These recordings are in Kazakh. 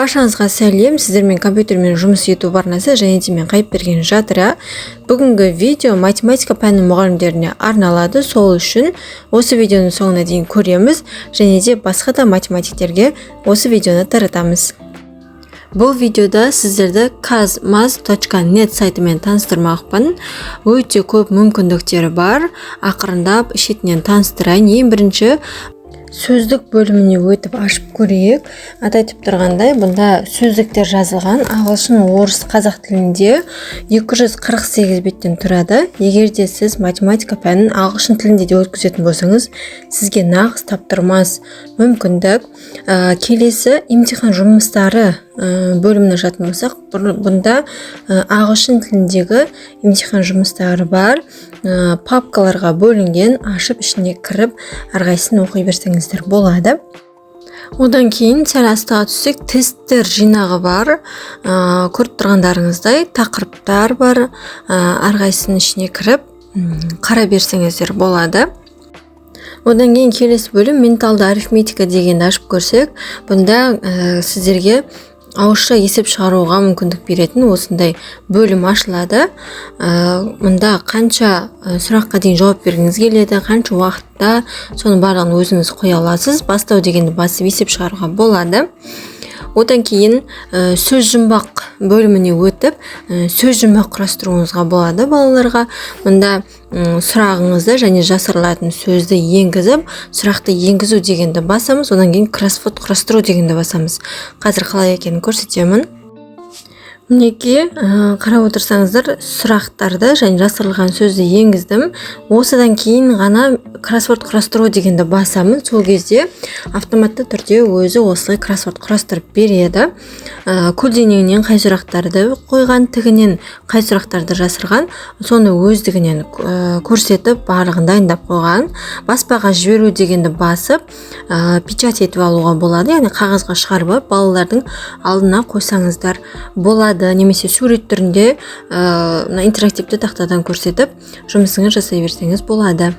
Баршаңызға сәлем, сіздермен компьютермен жұмыс ету барнасы және де мен қайып берген жадыра. Бүгінгі видео математика пәні мұғалімдеріне арналады. Сол үшін осы видеоның соңына дейін көреміз және де басқа да математиктерге осы видеоны таратамыз. Бұл видеода сіздерді kazmaz.net сайтымен таныстырмақпын. Өте көп мүмкіндіктері бар. Ақырындап шетінен таныстырайын. Ең бірінші сөздік бөліміне өтіп ашып көрейік. Атайтып тұрғандай, бұнда сөздіктер жазылған ағылшын, орыс, қазақ тілінде 248 беттен тұрады. Егер де сіз математика пәнін ағылшын тілінде де өткізетін болсаңыз, сізге нағыз таптырмас мүмкіндік. Келесі емтихан жұмыстары бөліміне жататын болсақ, бұнда ағылшын тіліндегі емтихан жұмыстары бар. Папкаларға бөлінген, ашып ішіне кіріп, әрқайсысын оқи берсеңіздер болады. Одан кейін сәл астыға түссек, тесттер жинағы бар. Көріп тұрғандарыңыздай тақырыптар бар. Әрқайсысын ішіне кіріп, қара берсеңіздер болады. Одан кейін келесі бөлім менталды арифметика дегенді ашып көрсек, бұнда сіздерге ауызша есеп шығаруға мүмкіндік беретін осындай бөлім ашылады. Мұнда қанша сұраққа дейін жауап бергіңіз келеді, қанша уақытта, соның барлығын өзіңіз қоя аласыз. Бастау дегенді басып есеп шығаруға болады. Одан кейін сөз жұмбақ бөліміне өтіп, сөз жұмбақ құрастыруыңызға болады балаларға. Мұнда сұрағыңызды және жасырылатын сөзді енгізіп, сұрақты енгізу дегенді басамыз, одан кейін кроссворд құрастыру дегенді басамыз. Қазір қалай екенін көрсетемін. Мінекей, қарап отырсаңыздар, сұрақтарды және жасырылған сөзді енгіздім. Осыдан кейін ғана кроссворд құрастыру дегенді басамын. Сол кезде автоматты түрде өзі осылай кроссворд құрастырып береді. Көлденеңінен қай сұрақтарды қойған, тігінен қай сұрақтарды жасырған, соны өздігінен көрсетіп, барлығын дайындап қойған. Баспаға жіберу дегенді басып, печать етіп алуға болады, яғни қағазға шығарып балалардың алдына қойсаңыздар болады. Немесе сурет түрінде интерактивті тақтадан көрсетіп, жұмысыңыз жасай берсеңіз болады.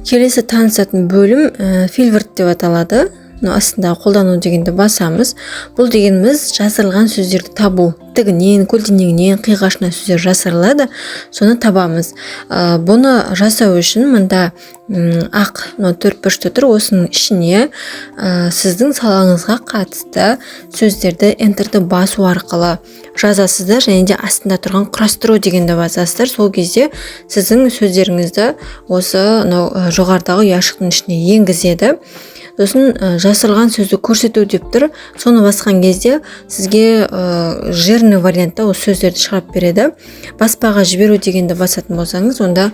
Келесі танысатын бөлім филворд деп аталады. Астында қолдану дегенді басамыз. Бұл дегеніміз жасырылған сөздерді табу. Тігінен, көлденеңінен, қиғашына сөздер жасырылады, соны табамыз. Бұны жасау үшін мұнда ақ 4 бұрышты тұр, осының ішіне сіздің салаңызға қатысты сөздерді энтерді басу арқылы жазасыздар және де астында тұрған құрастыру дегенді басасыздар. Сол кезде сіздің сөздеріңізді осы жоғарыдағы ұяшықтың ішіне енгізеді. Сосын жасырылған сөзді көрсету деп тұр. Соны басқан кезде сізге жирный вариантта осы сөздерді шығарып береді. Баспаға жіберу дегенді басатын болсаңыз, онда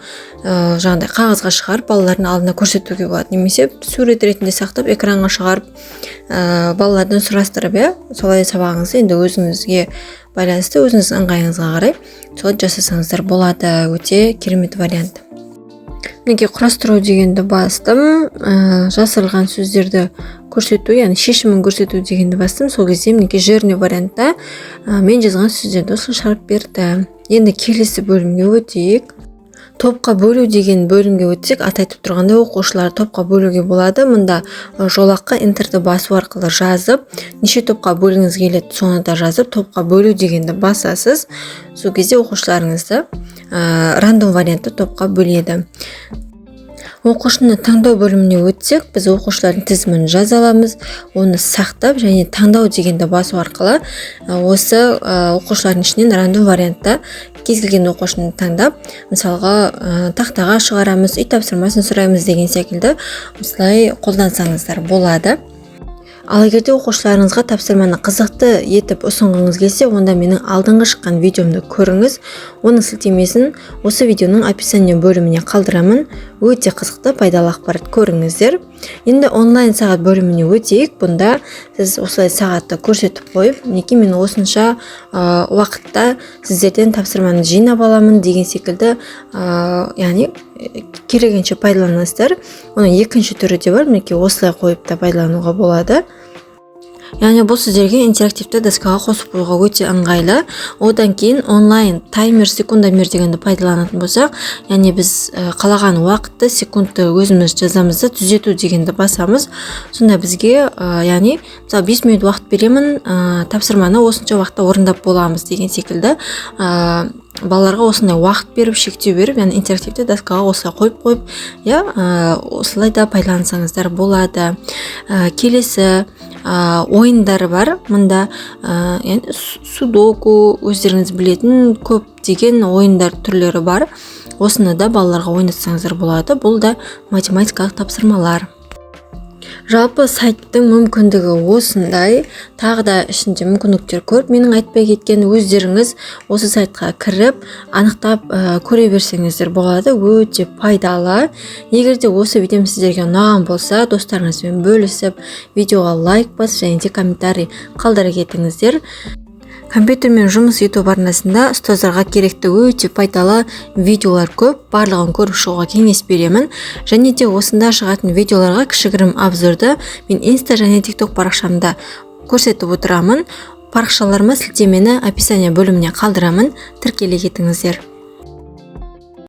жаңағыдай қағазға шығарып балалардың алдына көрсетуге болады. Немесе сурет ретінде сақтап экранға шығарып балалардан сұрастырып, солай сабағыңызды енді өзіңізге байланысты, өзіңіздің ыңғайыңызға қарай солай жасасаңыздар болады. Өте керемет вариант. Неге құрастыру дегенді бастым, жасырылған сөздерді көрсету, яғни шешімін көрсету дегенді бастым. Сол кезде неге жирный вариантта мен жазған сөздерді осылай шығарып берді. Енді келесі бөлімге өтейік. Топқа бөлу деген бөлімге өтсек, атайтып тұрғанда оқушылар топқа бөлуге болады. Мұнда жолаққа энтерді басу арқылы жазып, неше топқа бөліңіз келеді, соны да жазып, топқа бөлу дегенді басасыз. Сол кезде оқушыларыңызды рандом вариантты топқа бөледі. Оқушыны таңдау бөліміне өтсек, біз оқушылардың тізімін жаза аламыз, оны сақтап және таңдау дегенді басу арқылы осы оқушылардың ішінен рандом вариантта кез келген оқушыны таңдап, мысалға тақтаға шығарамыз, үй тапсырмасын сұраймыз деген секілді осылай қолдансаңыздар болады. Ал егерде оқушыларыңызға тапсырманы қызықты етіп ұсынғыңыз келсе, онда менің алдыңғы шыққан видеомды көріңіз. Оның сілтемесін осы видеоның описание бөліміне қалдырамын. Өте қызықты, пайдалы ақпарат көріңіздер. Енді онлайн сағат бөліміне өтейік. Бұнда сіз осылай сағатты көрсетіп қойып, неке мен осынша уақытта сіздерден тапсырманы жинап аламын деген секілді, яғни керегенше пайдаланасыздар. Оның екінші түрі де бар, неке осылай қойып та пайдалануға болады. Яғни бұл сіздерге интерактивті доскаға қосып қоюға өте ыңғайлы. Одан кейін онлайн таймер секундомер дегенді пайдаланатын болсақ, яғни біз қалаған уақытты, секундты өзіміз жазамыз да түзету дегенді басамыз. Сонда бізге яғни мысалы 5 минут уақыт беремін, тапсырманы осынша уақытта орындап боламыз деген секілді балаларға осындай уақыт беріп, шектеу беріп, яғни интерактивті доскаға осылай қойып, осылай да пайдалансаңыздар болады. Келесі ойындары бар. Мұнда судоку, өздеріңіз білетін көптеген ойындар түрлері бар. Осыны да балаларға ойнатсаңыздар болады. Бұл да математикалық тапсырмалар. Жалпы сайттың мүмкіндігі осындай, тағы да ішінде мүмкіндіктер көп. Менің айтпай кеткен, өздеріңіз осы сайтқа кіріп, анықтап көре берсеңіздер болады. Өте пайдалы. Егер де осы видеом сіздерге ұнаған болса, достарыңызбен бөлісіп, видеоға лайк басып, және де комментарий қалдыра кетіңіздер. Компьютермен жұмыс YouTube арнасында ұстаздарға керекті өте пайдалы видеолар көп, барлығын көріп шығуға кеңес беремін. Және де осында шығатын видеоларға кішігірім обзорды мен Insta және TikTok парақшамда көрсетіп отырамын. Парақшаларыма сілтемені описание бөліміне қалдырамын, тіркеле кетіңіздер.